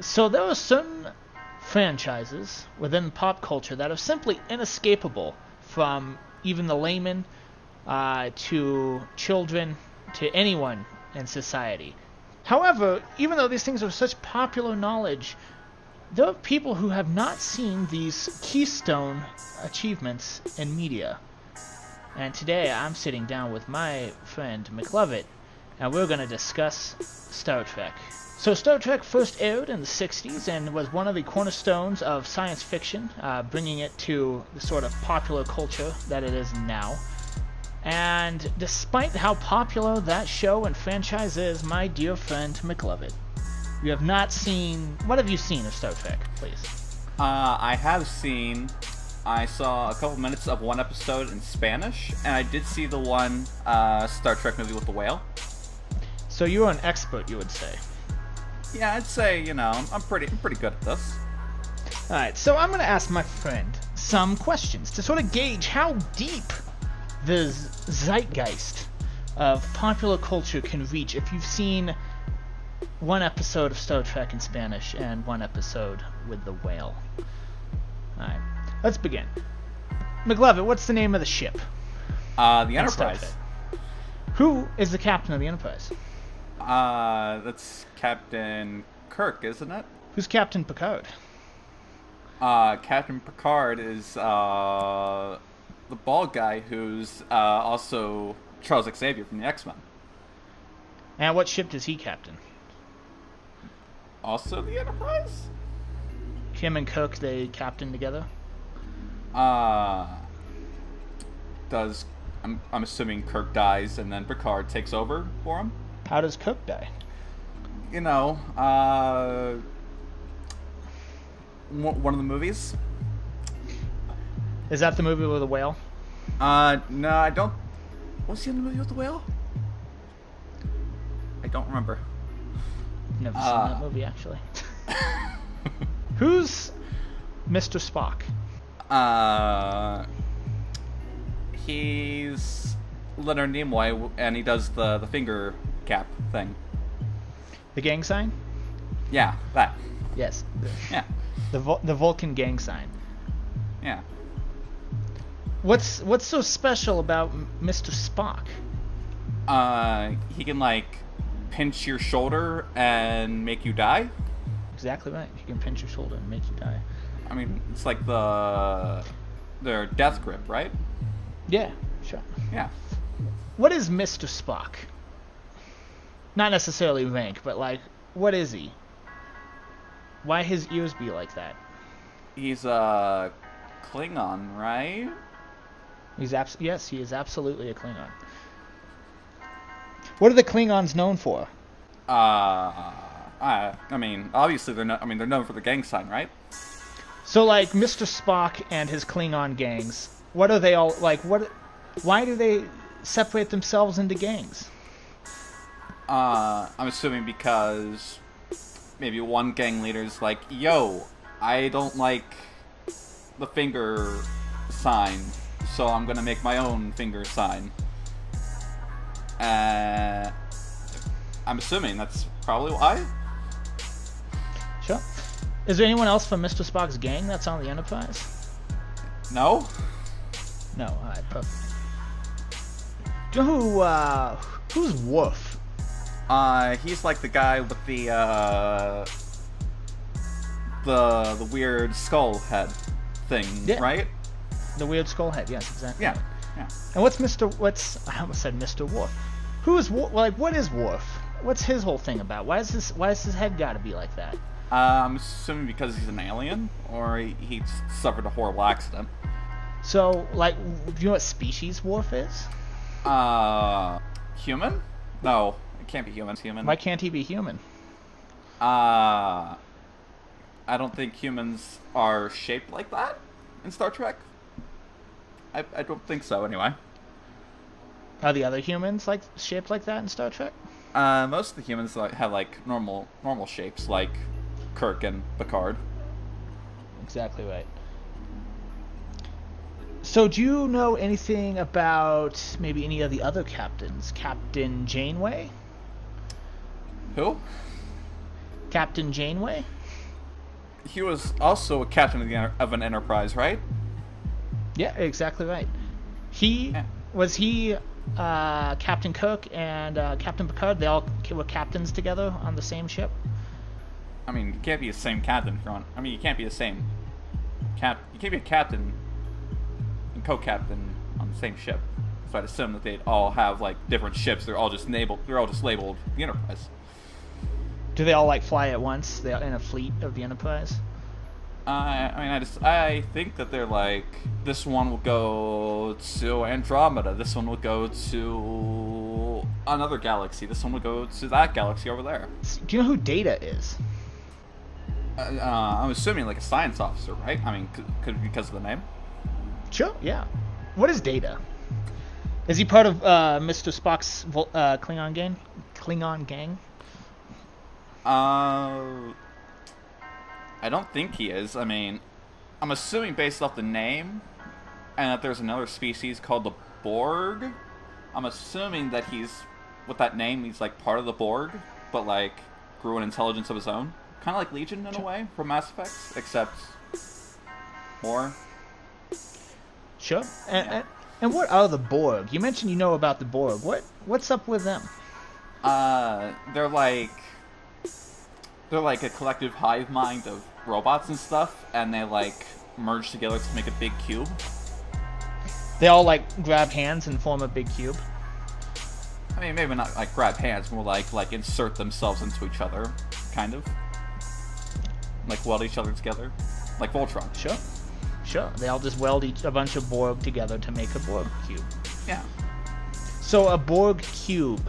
So there are certain franchises within pop culture that are simply inescapable from even the layman to children to anyone in society. However, even though these things are such popular knowledge, there are people who have not seen these keystone achievements in media. And today I'm sitting down with my friend Mclovett, and we're going to discuss Star Trek. So Star Trek first aired in the 60s and was one of the cornerstones of science fiction, bringing it to the sort of popular culture that it is now. And despite how popular that show and franchise is, my dear friend Mclovett, you have not seen... What have you seen of Star Trek, please? I saw a couple minutes of one episode in Spanish, and I did see the one Star Trek movie with the whale. So you're an expert, you would say. Yeah, I'd say, I'm pretty good at this. Alright, so I'm going to ask my friend some questions to sort of gauge how deep the zeitgeist of popular culture can reach if you've seen one episode of Star Trek in Spanish and one episode with the whale. Alright, let's begin. Mclovett, what's the name of the ship? The Enterprise. Who is the captain of the Enterprise? That's Captain Kirk, isn't it? Who's Captain Picard? Captain Picard is, the bald guy who's, also Charles Xavier from the X-Men. And what ship does he captain? Also the Enterprise? Him and Kirk, they captain together? I'm assuming Kirk dies and then Picard takes over for him. How does Kirk die? One of the movies. Is that the movie with the whale? No, I don't. What's the other movie with the whale? I don't remember. Never seen that movie, actually. Who's Mr. Spock? He's Leonard Nimoy, and he does the finger cap thing. The gang sign? Yeah, that. Yes. Yeah. The Vulcan gang sign. Yeah. What's so special about Mr. Spock? He can pinch your shoulder and make you die. Exactly right. He can pinch your shoulder and make you die. I mean, it's like their death grip, right? Yeah, sure. Yeah. What is Mr. Spock? Not necessarily rank, but what is he? Why his ears be like that? He's a Klingon, right? Yes, he is absolutely a Klingon. What are the Klingons known for? I mean, obviously they're known for the gang sign, right? So, Mr. Spock and his Klingon gangs, what are they all like? Why do they separate themselves into gangs? I'm assuming because maybe one gang leader's like, "Yo, I don't like the finger sign, so I'm gonna make my own finger sign." I'm assuming that's probably why. Sure. Is there anyone else from Mr. Spock's gang that's on the Enterprise? No? No, alright, perfect. Do you know who's Worf? He's like the guy with the weird skull head thing, yeah. Right? The weird skull head, yes, exactly. Yeah, right. yeah. And I almost said Mr. Worf. Who is Worf? What is Worf? What's his whole thing about? Why is his head gotta be like that? I'm assuming because he's an alien, or he suffered a horrible accident. So, do you know what species Worf is? Human? No, it can't be human. It's human. Why can't he be human? I don't think humans are shaped like that in Star Trek. I don't think so, anyway. Are the other humans shaped like that in Star Trek? Most of the humans have normal shapes, like Kirk and Picard. Exactly right. So, do you know anything about maybe any of the other captains? Who? Captain Janeway? he was also a captain of an Enterprise, right? Yeah, exactly right. He was Captain Kirk and Captain Picard. They all were captains together on the same ship. I mean, you can't be the same captain. You can't be the same You can't be a captain and co-captain on the same ship. So I'd assume that they'd all have like different ships. They're all just labeled the Enterprise. Do they all like fly at once? They're in a fleet of the Enterprise. I think that they're like, this one will go to Andromeda, this one will go to another galaxy, this one will go to that galaxy over there. Do you know who Data is? I'm assuming like a science officer, right? I mean, could be because of the name. Sure, yeah. What is Data? Is he part of Mr. Spock's Klingon gang? I don't think he is. I mean, I'm assuming based off the name, and that there's another species called the Borg. I'm assuming that with that name, he's like part of the Borg, but like grew an intelligence of his own. Kind of like Legion in a way from Mass Effect, except more. Sure. And what are the Borg? You mentioned you know about the Borg. What's up with them? They're like a collective hive mind of robots and stuff, and they like merge together to make a big cube. They all like grab hands and form a big cube. I mean, maybe not like grab hands, more like insert themselves into each other, kind of. Like weld each other together, like Voltron. Sure. They all just weld a bunch of Borg together to make a Borg cube. Yeah. So a Borg cube.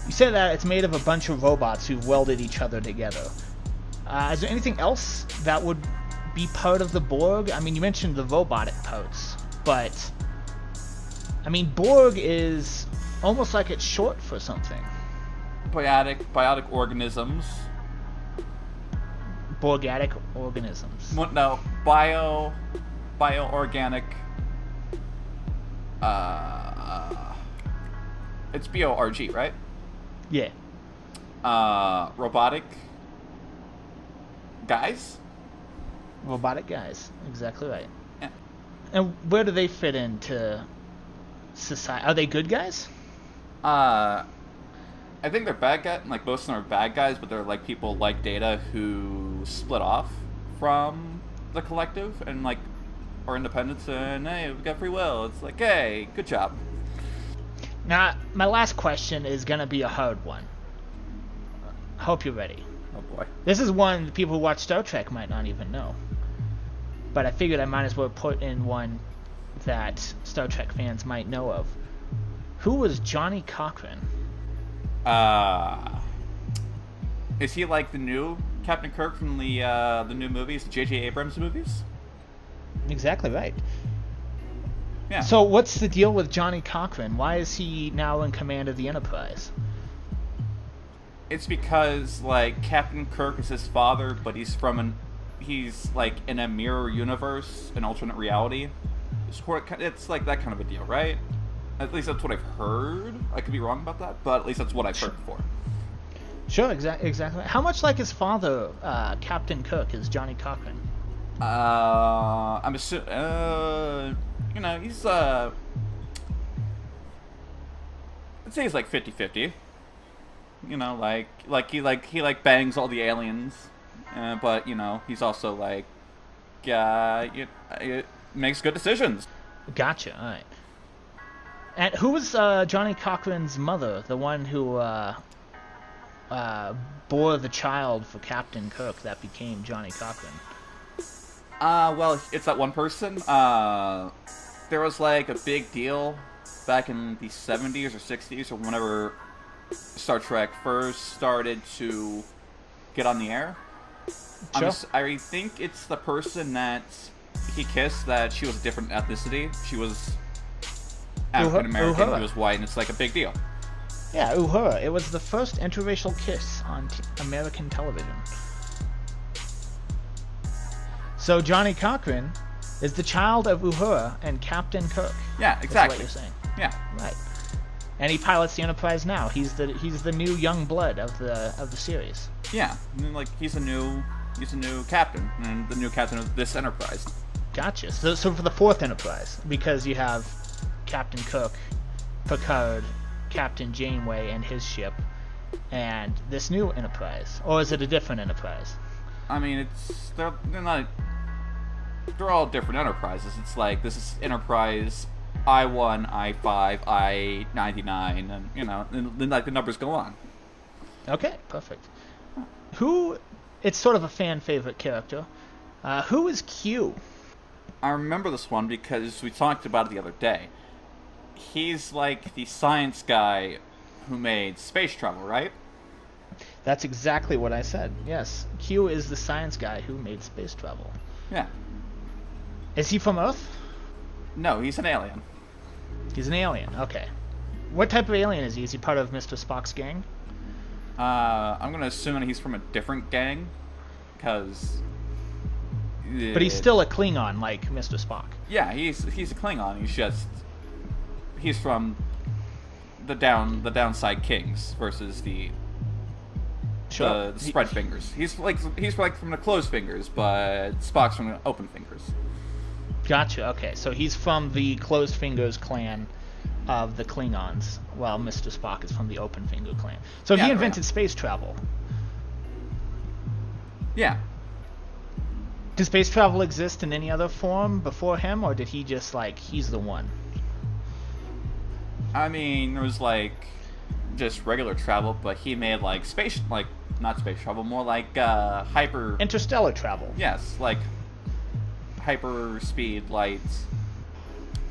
You said that it's made of a bunch of robots who've welded each other together. Is there anything else that would be part of the Borg? I mean, you mentioned the robotic parts, but I mean, Borg is almost like it's short for something. Biotic organisms. Borgatic organisms. No, bioorganic. It's BORG, right? Yeah. Robotic guys? Robotic guys. Exactly right. Yeah. And where do they fit into society? Are they good guys? I think they're bad guys. Like, most of them are bad guys, but they're like people like Data who split off from the collective and like are independent and hey, we've got free will. It's like, hey, good job. Now, my last question is gonna be a hard one. I hope you're ready. Oh boy. This is one people who watch Star Trek might not even know. But I figured I might as well put in one that Star Trek fans might know of. Who was Johnny Cochran? Is he like the new Captain Kirk from the new movies, the J.J. Abrams movies? Exactly right. Yeah. So what's the deal with Johnny Cochran? Why is he now in command of the Enterprise? It's because like Captain Kirk is his father, but he's like in a mirror universe, an alternate reality. It's like that kind of a deal, right? At least that's what I've heard. I could be wrong about that, but at least that's what I've heard before. Sure, exactly. How much like his father, Captain Kirk, is Johnny Cochran? I'm assuming, he's, I'd say he's like 50-50. You know, like he bangs all the aliens, but he's also like, makes good decisions. Gotcha. All right. And who was Johnny Cochran's mother? The one who bore the child for Captain Kirk that became Johnny Cochran. Well, it's that one person. There was like a big deal back in the 70s or 60s or whenever Star Trek first started to get on the air. Sure. I think it's the person that he kissed that she was a different ethnicity. She was African American, he was white, and it's like a big deal. Yeah, Uhura. It was the first interracial kiss on American television. So Johnny Cochran is the child of Uhura and Captain Kirk. Yeah, exactly. That's what you're saying. Yeah. Right. And he pilots the Enterprise now. He's the new young blood of the series. Yeah, like he's a new He's a new captain, and the new captain of this Enterprise. Gotcha. So for the fourth Enterprise, because you have Captain Kirk, Picard, Captain Janeway and his ship, and this new Enterprise, or is it a different Enterprise? I mean, they're not. They're all different Enterprises. It's like this is Enterprise I-1, I-5, I-99, and then like the numbers go on. Okay, perfect. It's sort of a fan favorite character. Who is Q? I remember this one because we talked about it the other day. He's like the science guy who made space travel, right? That's exactly what I said. Yes, Q is the science guy who made space travel. Yeah. Is he from Earth? No, he's an alien. He's an alien. Okay. What type of alien is he? Is he part of Mr. Spock's gang? I'm gonna assume that he's from a different gang, because. But he's still a Klingon, like Mr. Spock. Yeah, he's a Klingon. He's from the downside kings versus the spread fingers. He's like from the closed fingers, but Spock's from the open fingers. Gotcha. Okay, so he's from the closed fingers clan of the Klingons, while Mr. Spock is from the open finger clan. So he invented space travel. Yeah. Does space travel exist in any other form before him, or did he just he's the one? I mean, there was just regular travel, but he made not space travel, more hyper interstellar travel. Yes, hyper speed lights,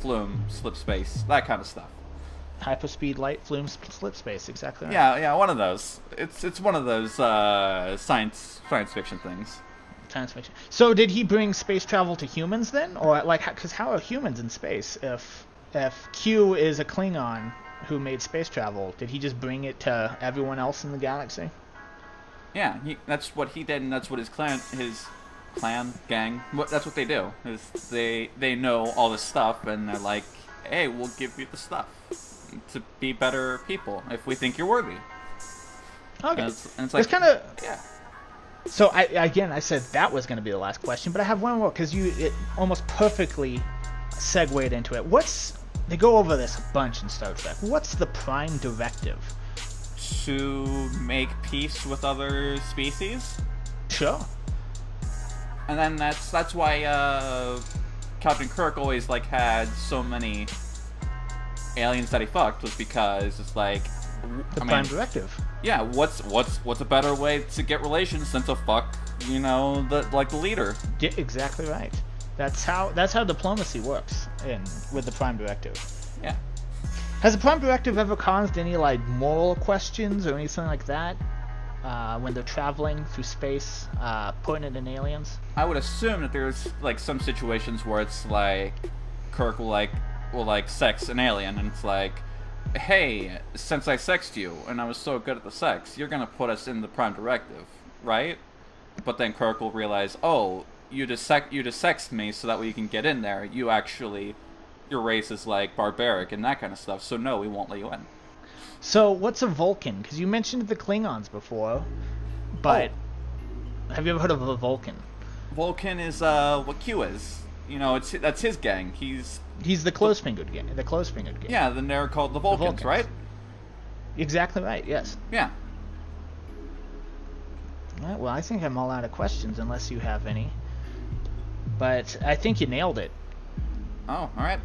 flume, slip space, that kind of stuff. Hyperspeed light, flume, slip space, exactly right. Yeah, one of those. It's one of those science fiction things. Science fiction. So did he bring space travel to humans then, or because how are humans in space if Q is a Klingon who made space travel? Did he just bring it to everyone else in the galaxy? Yeah, that's what he did, and that's what his clan gang. That's what they do. Is they know all this stuff, and they're like, hey, we'll give you the stuff to be better people if we think you're worthy. Okay. And it's like, kind of yeah. So I said that was going to be the last question, but I have one more because it almost perfectly segued into it. They go over this a bunch in Star Trek. What's the Prime Directive? To make peace with other species. Sure. And then that's why Captain Kirk always had so many aliens that he fucked, was because it's the Prime Directive. Yeah, what's a better way to get relations than to fuck, the leader? Yeah, exactly right. That's how diplomacy works with the Prime Directive. Yeah. Has the Prime Directive ever caused any moral questions or anything like that when they're traveling through space, putting it in aliens? I would assume that there's some situations where it's Kirk will sex an alien, and it's hey, since I sexed you and I was so good at the sex, you're gonna put us in the Prime Directive, right? But then Kirk will realize, oh, you just sexed me so that way you can get in there. Your race is barbaric and that kind of stuff. So no, we won't let you in. So what's a Vulcan? Because you mentioned the Klingons before, but have you ever heard of a Vulcan? Vulcan is what Q is. That's his gang. He's the close-fingered gang. The close-fingered gang. Yeah, then they're called the Vulcans, right? Exactly right. Yes. Yeah. All right, well, I think I'm all out of questions unless you have any. But I think you nailed it. Oh, all right.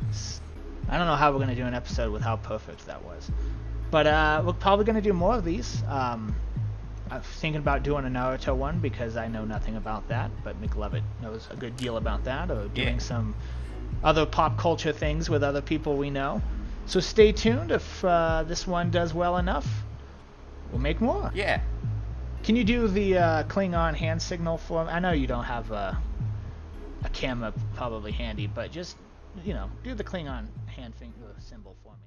I don't know how we're going to do an episode with how perfect that was. But we're probably going to do more of these. I'm thinking about doing a Naruto one because I know nothing about that, but Mclovett knows a good deal about that, or doing some other pop culture things with other people we know. So stay tuned. If this one does well enough, we'll make more. Yeah. Can you do the Klingon hand signal for me? I know you don't have a camera probably handy, but just, do the Klingon hand finger symbol for me.